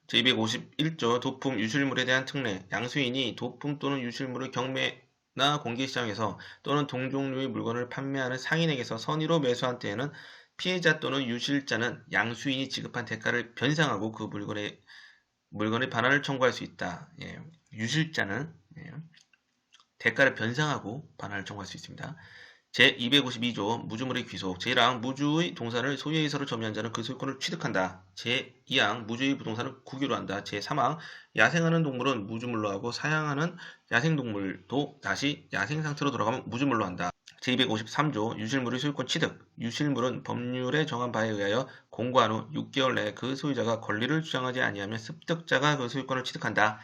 제251조 도품 유실물에 대한 특례. 양수인이 도품 또는 유실물을 경매나 공개시장에서 또는 동종류의 물건을 판매하는 상인에게서 선의로 매수한 때에는 피해자 또는 유실자는 양수인이 지급한 대가를 변상하고 그 물건의 반환을 청구할 수 있다. 예, 유실자는 대가를 변상하고 반환을 청구할 수 있습니다. 제252조 무주물의 귀속. 제1항 무주의 동산을 소유의 서로 점유한 자는 그 소유권을 취득한다. 제2항 무주의 부동산을 국유로 한다. 제3항 야생하는 동물은 무주물로 하고 사양하는 야생동물도 다시 야생 상태로 돌아가면 무주물로 한다. 제253조 유실물의 소유권 취득. 유실물은 법률에 정한 바에 의하여 공고한 후 6개월 내에 그 소유자가 권리를 주장하지 아니하면 습득자가 그 소유권을 취득한다.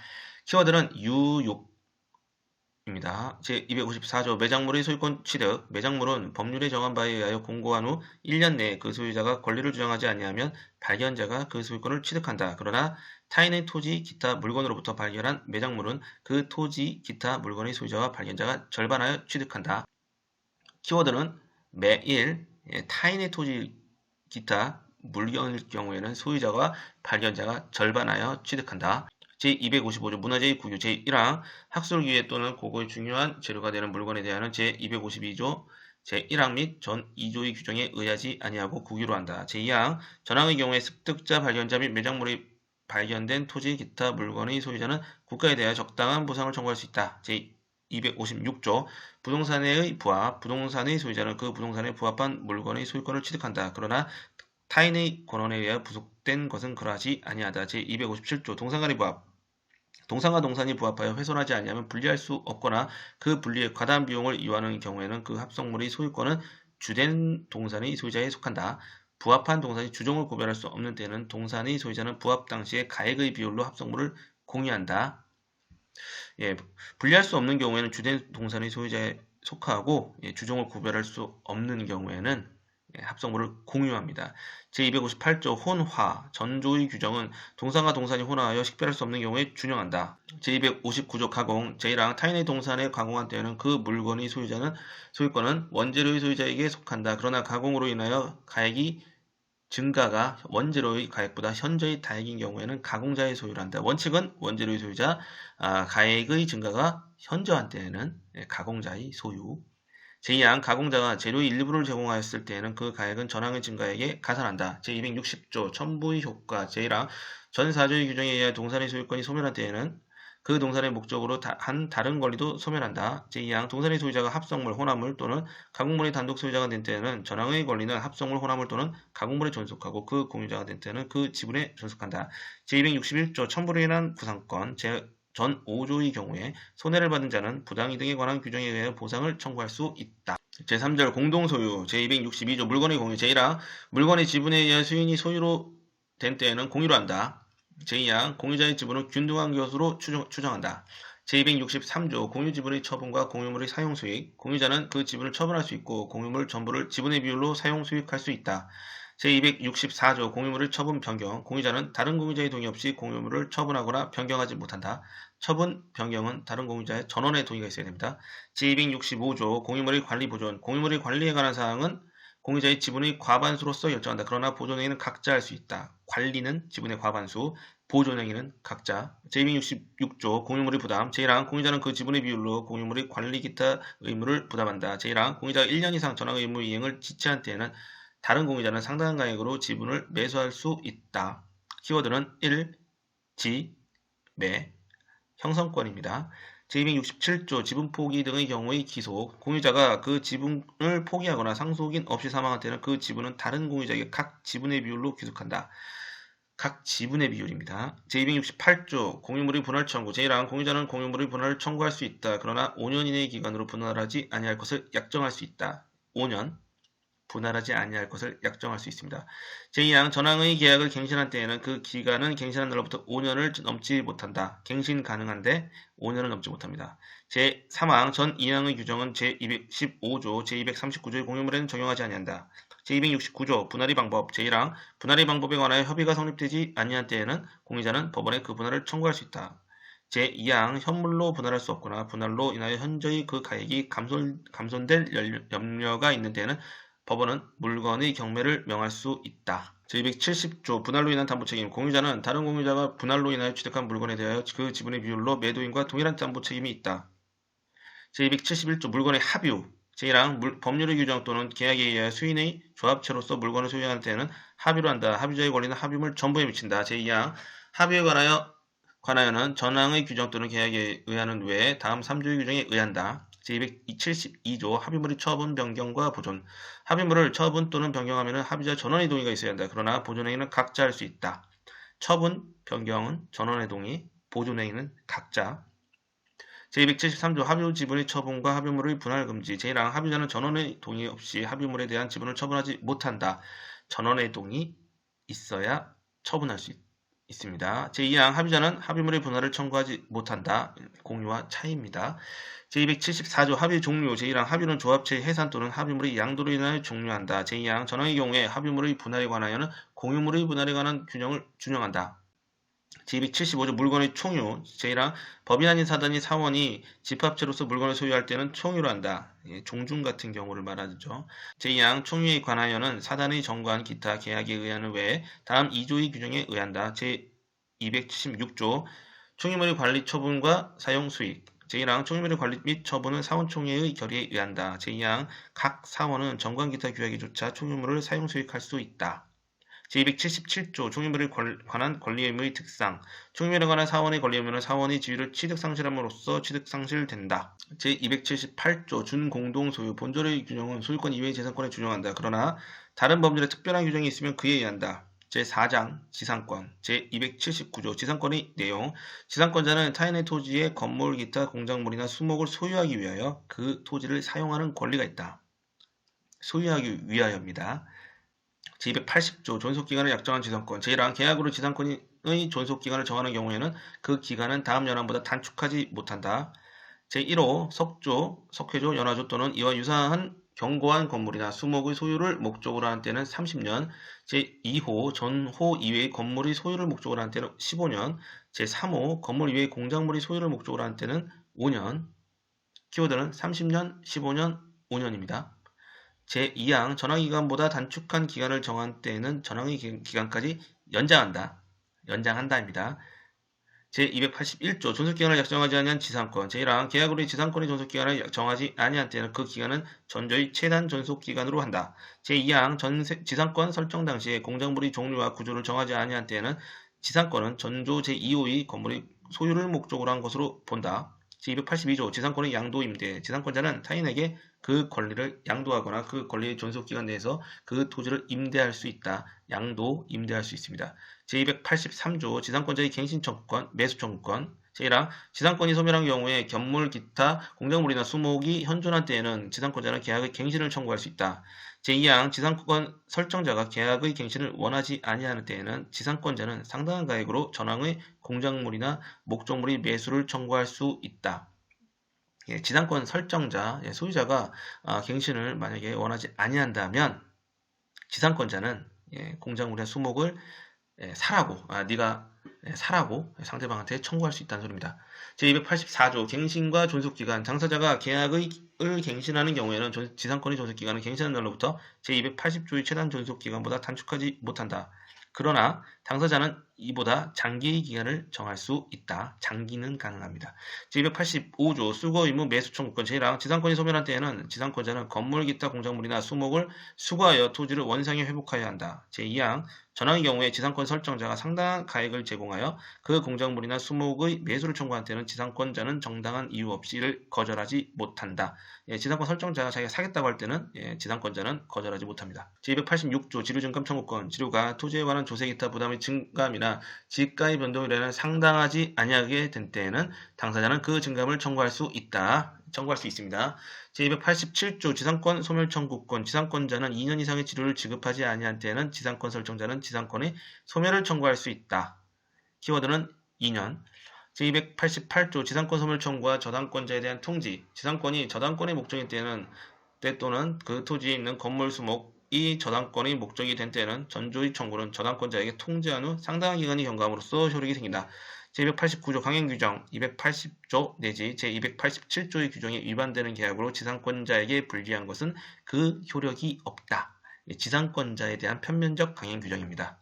키워드는 유욕 입니다. 제254조 매장물의 소유권 취득. 매장물은 법률에 정한 바에 의하여 공고한 후 1년 내에 그 소유자가 권리를 주장하지 아니하면 발견자가 그 소유권을 취득한다. 그러나 타인의 토지, 기타 물건으로부터 발견한 매장물은 그 토지, 기타 물건의 소유자와 발견자가 절반하여 취득한다. 키워드는 매일 타인의 토지, 기타 물건일 경우에는 소유자와 발견자가 절반하여 취득한다. 제255조 문화재의 구규 제1항 학술기회 또는 고고의 중요한 재료가 되는 물건에 대한 제252조 제1항 및 전 2조의 규정에 의하지 아니하고 국유로 한다. 제2항 전항의 경우에 습득자, 발견자 및 매장물이 발견된 토지, 기타 물건의 소유자는 국가에 대하여 적당한 보상을 청구할 수 있다. 제256조 부동산의 부합 부동산의 소유자는 그 부동산에 부합한 물건의 소유권을 취득한다. 그러나 타인의 권한에 의하여 부속된 것은 그러하지 아니하다. 제257조 동산 간의 부합 동산과 동산이 부합하여 훼손하지 아니하면 분리할 수 없거나 그 분리에 과다한 비용을 요하는 경우에는 그 합성물의 소유권은 주된 동산의 소유자에 속한다. 부합한 동산이 주종을 구별할 수 없는 때는 동산의 소유자는 부합 당시에 가액의 비율로 합성물을 공유한다. 예, 분리할 수 없는 경우에는 주된 동산의 소유자에 속하고 주종을 구별할 수 없는 경우에는 합성물을 공유합니다. 제258조 혼화 전조의 규정은 동산과 동산이 혼화하여 식별할 수 없는 경우에 준용한다. 제259조 가공 제1항 타인의 동산에 가공한 때에는 그 물건의 소유권은 원재료의 소유자에게 속한다. 그러나 가공으로 인하여 가액이 증가가 원재료의 가액보다 현저히 다액인 경우에는 가공자의 소유를 한다. 원칙은 원재료의 소유자, 가액의 증가가 현저한 때에는 가공자의 소유. 제2항 가공자가 재료의 일부를 제공하였을 때에는 그 가액은 전항의 증가액에 가산한다. 제260조 첨부의 효과 제1항 전 4조의 규정에 의해 동산의 소유권이 소멸한 때에는 그 동산의 목적으로 한 다른 권리도 소멸한다. 제2항 동산의 소유자가 합성물, 혼합물 또는 가공물의 단독 소유자가 된 때에는 전항의 권리는 합성물, 혼합물 또는 가공물에 존속하고 그 공유자가 된 때에는 그 지분에 존속한다. 제261조 첨부로 인한 구상권 전 5조의 경우에 손해를 받은 자는 부당이득에 관한 규정에 의해 보상을 청구할 수 있다. 제3절 공동소유 제262조 물건의 공유 제1항 물건의 지분에 의해 수인이 소유로 된 때에는 공유로 한다. 제2항 공유자의 지분을 균등한 것으로 추정한다. 제263조 공유지분의 처분과 공유물의 사용수익 공유자는 그 지분을 처분할 수 있고 공유물 전부를 지분의 비율로 사용수익할 수 있다. 제264조 공유물의 처분 변경 공유자는 다른 공유자의 동의 없이 공유물을 처분하거나 변경하지 못한다. 처분 변경은 다른 공유자의 전원의 동의가 있어야 됩니다. 제265조 공유물의 관리 보존 공유물의 관리에 관한 사항은 공유자의 지분의 과반수로서 결정한다. 그러나 보존행위는 각자 할 수 있다. 관리는 지분의 과반수, 보존행위는 각자. 제266조 공유물의 부담 제1항 공유자는 그 지분의 비율로 공유물의 관리 기타 의무를 부담한다. 제1항 공유자가 1년 이상 전항 의무 이행을 지체한 때에는 다른 공유자는 상당한 가액으로 지분을 매수할 수 있다. 키워드는 1. 지, 매, 형성권입니다. 제267조 지분 포기 등의 경우의 기속 공유자가 그 지분을 포기하거나 상속인 없이 사망한 때는 그 지분은 다른 공유자에게 각 지분의 비율로 귀속한다. 각 지분의 비율입니다. 제268조 공유물의 분할 청구 제1항 공유자는 공유물의 분할을 청구할 수 있다. 그러나 5년 이내의 기간으로 분할하지 아니할 것을 약정할 수 있다. 5년 분할하지 아니할 것을 약정할 수 있습니다. 제2항 전항의 계약을 갱신한 때에는 그 기간은 갱신한 날로부터 5년을 넘지 못한다. 갱신 가능한데 5년을 넘지 못합니다. 제3항 전 2항의 규정은 제215조, 제239조의 공유물에는 적용하지 아니한다. 제269조 분할의 방법 제1항 분할의 방법에 관하여 협의가 성립되지 아니한 때에는 공유자는 법원에 그 분할을 청구할 수 있다. 제2항 현물로 분할할 수 없거나 분할로 인하여 현저히 그 가액이 감손될 염려가 있는 때에는 법원은 물건의 경매를 명할 수 있다. 제270조 분할로 인한 담보책임. 공유자는 다른 공유자가 분할로 인하여 취득한 물건에 대하여 그 지분의 비율로 매도인과 동일한 담보책임이 있다. 제271조 물건의 합유. 제1항 법률의 규정 또는 계약에 의하여 수인의 조합체로서 물건을 소유하는 때에는 합유를 한다. 합유자의 권리는 합유물 전부에 미친다. 제2항 합유에 관하여는 전항의 규정 또는 계약에 의하는 외에 다음 3조의 규정에 의한다. 제272조 합유물의 처분, 변경과 보존. 합유물을 처분 또는 변경하면 합유자 전원의 동의가 있어야 한다. 그러나 보존행위는 각자 할 수 있다. 처분, 변경은 전원의 동의, 보존행위는 각자. 제273조 합유 지분의 처분과 합유물의 분할 금지. 제1항 합유자는 전원의 동의 없이 합유물에 대한 지분을 처분하지 못한다. 전원의 동의 있어야 처분할 수 있습니다. 제2항 합유자는 합유물의 분할을 청구하지 못한다. 공유와 차이입니다. 제274조 합유 종료. 제1항 합유는 조합체의 해산 또는 합유물의 양도로 인하여 종료한다. 제2항 전항의 경우에 합유물의 분할에 관하여는 공유물의 분할에 관한 규정을 준용한다. 제275조 물건의 총유. 제1항 법인 아닌 사단이 사원이 집합체로서 물건을 소유할 때는 총유로 한다. 종중 같은 경우를 말하죠. 제2항 총유에 관하여는 사단의 정관 기타 계약에 의하는 외에 다음 2조의 규정에 의한다. 제276조 총유물의 관리 처분과 사용 수익. 제1항 총유물의 관리 및 처분은 사원총회의 결의에 의한다. 제2항 각 사원은 정관 기타 규약에 조차 총유물을 사용 수익할 수 있다. 제277조 총유물에 관한 권리 의무의 특상. 총유물에 관한 사원의 권리 의무는 사원의 지위를 취득상실함으로써 취득상실된다. 제278조 준공동소유. 본조의 규정은 소유권 이외의 재산권에 준용한다. 그러나 다른 법률에 특별한 규정이 있으면 그에 의한다. 제4장 지상권. 제279조 지상권의 내용. 지상권자는 타인의 토지에 건물, 기타, 공작물이나 수목을 소유하기 위하여 그 토지를 사용하는 권리가 있다. 소유하기 위하여입니다. 제280조 존속기간을 약정한 지상권. 제1항 계약으로 지상권의 존속기간을 정하는 경우에는 그 기간은 다음 연항보다 단축하지 못한다. 제1호 석조, 석회조, 연화조 또는 이와 유사한 견고한 건물이나 수목의 소유를 목적으로 하는 때는 30년, 제2호 전호 이외의 건물의 소유를 목적으로 하는 때는 15년, 제3호 건물 이외의 공작물의 소유를 목적으로 하는 때는 5년, 키워드는 30년, 15년, 5년입니다. 제2항 전항기간보다 단축한 기간을 정한 때에는 전항의 기간까지 연장한다입니다. 제281조 존속기간을 약정하지 아니한 지상권. 제1항 계약으로의 지상권의 존속기간을 정하지 아니한 때는 그 기간은 전조의 최단 존속기간으로 한다. 제2항 지상권 설정 당시에 공작물의 종류와 구조를 정하지 아니한 때에는 지상권은 전조 제2호의 건물의 소유를 목적으로 한 것으로 본다. 제282조 지상권의 양도 임대. 지상권자는 타인에게 그 권리를 양도하거나 그 권리의 존속기간 내에서 그 토지를 임대할 수 있다. 양도, 임대할 수 있습니다. 제283조 지상권자의 갱신 청구권, 매수 청구권. 제1항 지상권이 소멸한 경우에 견물, 기타, 공작물이나 수목이 현존한 때에는 지상권자는 계약의 갱신을 청구할 수 있다. 제2항 지상권 설정자가 계약의 갱신을 원하지 아니하는 때에는 지상권자는 상당한 가액으로 전항의 공작물이나 목적물의 매수를 청구할 수 있다. 지상권 설정자, 소유자가 갱신을 만약에 원하지 아니한다면 지상권자는 공작물의 수목을 네가 사라고 상대방한테 청구할 수 있다는 소리입니다. 제284조 갱신과 존속기간. 당사자가 계약을 갱신하는 경우에는 지상권의 존속기간은 갱신한 날로부터 제280조의 최단 존속기간보다 단축하지 못한다. 그러나 당사자는 이보다 장기의 기간을 정할 수 있다. 장기는 가능합니다. 제285조 수거 의무 매수 청구권. 제1항 지상권이 소멸한 때에는 지상권자는 건물, 기타, 공작물이나 수목을 수거하여 토지를 원상에 회복하여야 한다. 제2항 전항의 경우에 지상권 설정자가 상당한 가액을 제공하여 그 공작물이나 수목의 매수를 청구한 때는 지상권자는 정당한 이유 없이 이를 거절하지 못한다. 지상권 설정자가 자기가 사겠다고 할 때는 지상권자는 거절하지 못합니다. 제286조 지류증감 청구권. 지류가 토지에 관한 조세 기타 부담의 증감이나 지가의 변동으로 인해 상당하지 아니하게 된 때에는 당사자는 그 증감을 청구할 수 있습니다. 제287조 지상권 소멸 청구권. 지상권자는 2년 이상의 지류를 지급하지 아니한 때에는 지상권 설정자는 지상권의 소멸을 청구할 수 있다. 키워드는 2년. 제288조 지상권 소멸 청구와 저당권자에 대한 통지. 지상권이 저당권의 목적인 때는 또는 그 토지에 있는 건물 수목이 저당권의 목적이 된 때는 전조의 청구는 저당권자에게 통지한 후 상당한 기간이 경과함으로써 효력이 생긴다. 제289조 강행규정 280조 내지 제287조의 규정에 위반되는 계약으로 지상권자에게 불리한 것은 그 효력이 없다. 지상권자에 대한 편면적 강행규정입니다.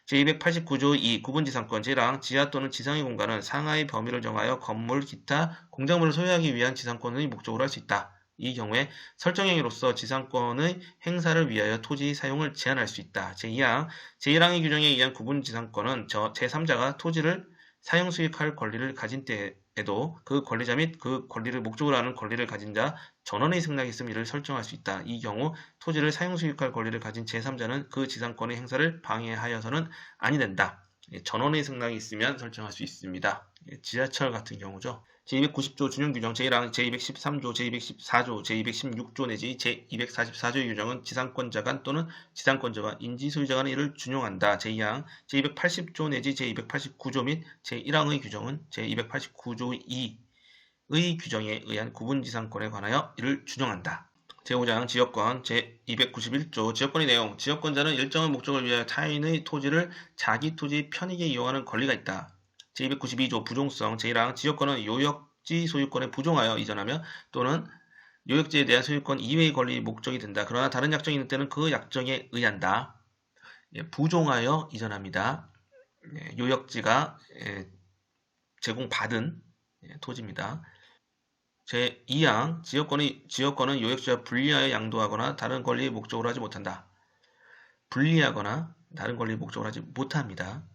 제289조 2 구분지상권 제1항 지하 또는 지상의 공간은 상하의 범위를 정하여 건물, 기타, 공작물을 소유하기 위한 지상권의 목적으로 할 수 있다. 이 경우에 설정행위로서 지상권의 행사를 위하여 토지 사용을 제한할 수 있다. 제2항 제1항의 규정에 의한 구분지상권은 제3자가 토지를 사용 수익할 권리를 가진 때에도 그 권리자 및 그 권리를 목적으로 하는 권리를 가진 자 전원의 승낙이 있음 이를 설정할 수 있다. 이 경우 토지를 사용 수익할 권리를 가진 제3자는 그 지상권의 행사를 방해하여서는 아니 된다. 전원의 승낙이 있으면 설정할 수 있습니다. 지하철 같은 경우죠. 제290조 준용규정 제1항 제213조 제214조 제216조 내지 제244조의 규정은 지상권자 간 또는 지상권자와 인지소유자 간의 이를 준용한다. 제2항 제280조 내지 제289조 및 제1항의 규정은 제289조 2의 규정에 의한 구분지상권에 관하여 이를 준용한다. 제5장 지역권 제291조 지역권의 내용 지역권자는 일정한 목적을 위하여 타인의 토지를 자기 토지 편익에 이용하는 권리가 있다. 제292조 부종성 제1항 지역권은 요역지 소유권에 부종하여 이전하며 또는 요역지에 대한 소유권 이외의 권리 목적이 된다. 그러나 다른 약정이 있는 때는 그 약정에 의한다. 부종하여 이전합니다. 요역지가 제공받은 토지입니다. 제2항 지역권은 요역지와 분리하여 양도하거나 다른 권리의 목적으로 하지 못한다. 분리하거나 다른 권리의 목적으로 하지 못합니다.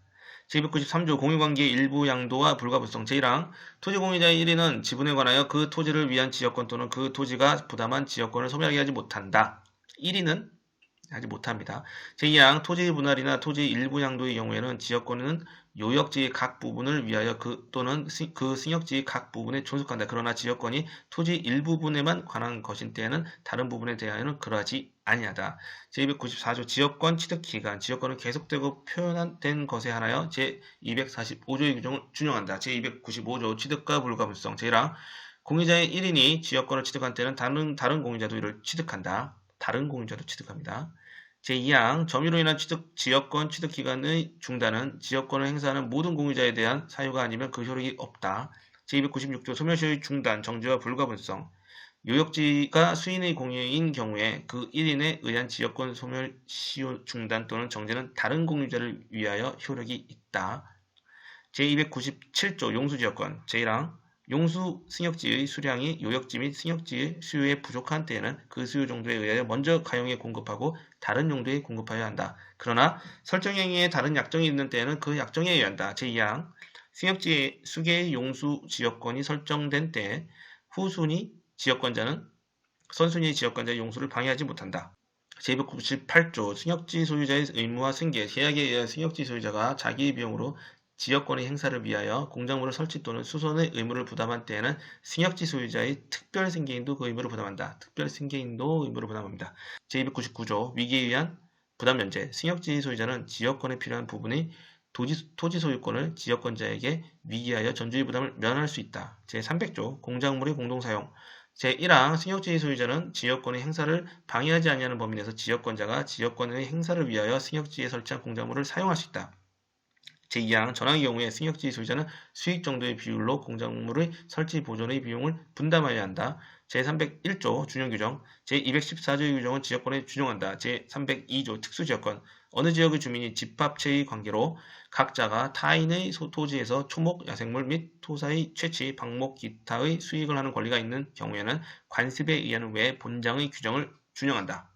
제293조 공유관계의 일부 양도와 불가분성 제1항 토지공유자의 1인은 지분에 관하여 그 토지를 위한 지역권 또는 그 토지가 부담한 지역권을 소멸하게 하지 못한다. 1인은 하지 못합니다. 제2항 토지 분할이나 토지 일부 양도의 경우에는 지역권은 요역지의 각 부분을 위하여 또는 그 승역지의 각 부분에 존속한다. 그러나 지역권이 토지 일부분에만 관한 것인 때에는 다른 부분에 대하여는 그러하지 아니하다. 제294조 지역권 취득기간 지역권은 계속되고 표현된 것에 한하여 제245조의 규정을 준용한다. 제295조 취득과 불가분성 제1항 공유자의 1인이 지역권을 취득한 때는 다른 공유자도 이를 취득한다. 다른 공유자도 취득합니다. 제2항 점유로 인한 지역권 취득기간의 중단은 지역권을 행사하는 모든 공유자에 대한 사유가 아니면 그 효력이 없다. 제296조 소멸시효의 중단, 정지와 불가분성 요역지가 수인의 공유인 경우에 그 1인에 의한 지역권 소멸시효 중단 또는 정지는 다른 공유자를 위하여 효력이 있다. 제297조 용수지역권 제1항 용수 승역지의 수량이 요역지 및 승역지의 수요에 부족한 때에는 그 수요 정도에 의하여 먼저 가용에 공급하고 다른 용도에 공급하여야 한다. 그러나 설정행위에 다른 약정이 있는 때에는 그 약정에 의한다. 제2항 승역지의 수개의 용수 지역권이 설정된 때에 후순위 지역권자는 선순위 지역권자의 용수를 방해하지 못한다. 제298조 승역지 소유자의 의무와 승계 계약에 의한 승역지 소유자가 자기 비용으로 지역권의 행사를 위하여 공작물을 설치 또는 수선의 의무를 부담한 때에는 승역지 소유자의 특별 승계인도 그 의무를 부담한다. 특별 승계인도 의무를 부담합니다. 제299조 위기에 의한 부담 면제 승역지 소유자는 지역권에 필요한 부분의 토지 소유권을 지역권자에게 위기하여 전주의 부담을 면할 수 있다. 제300조 공작물의 공동사용 제1항 승역지 소유자는 지역권의 행사를 방해하지 아니하는 범위 내에서 지역권자가 지역권의 행사를 위하여 승역지에 설치한 공작물을 사용할 수 있다. 제2항 전항의 경우에 승역지 소유자는 수익 정도의 비율로 공작물의 설치 보존의 비용을 분담하여야 한다. 제301조 준용규정 제214조의 규정은 지역권에 준용한다. 제302조 특수지역권 어느 지역의 주민이 집합체의 관계로 각자가 타인의 토지에서 초목, 야생물 및 토사의 채취, 방목, 기타의 수익을 하는 권리가 있는 경우에는 관습에 의한 외 본장의 규정을 준용한다.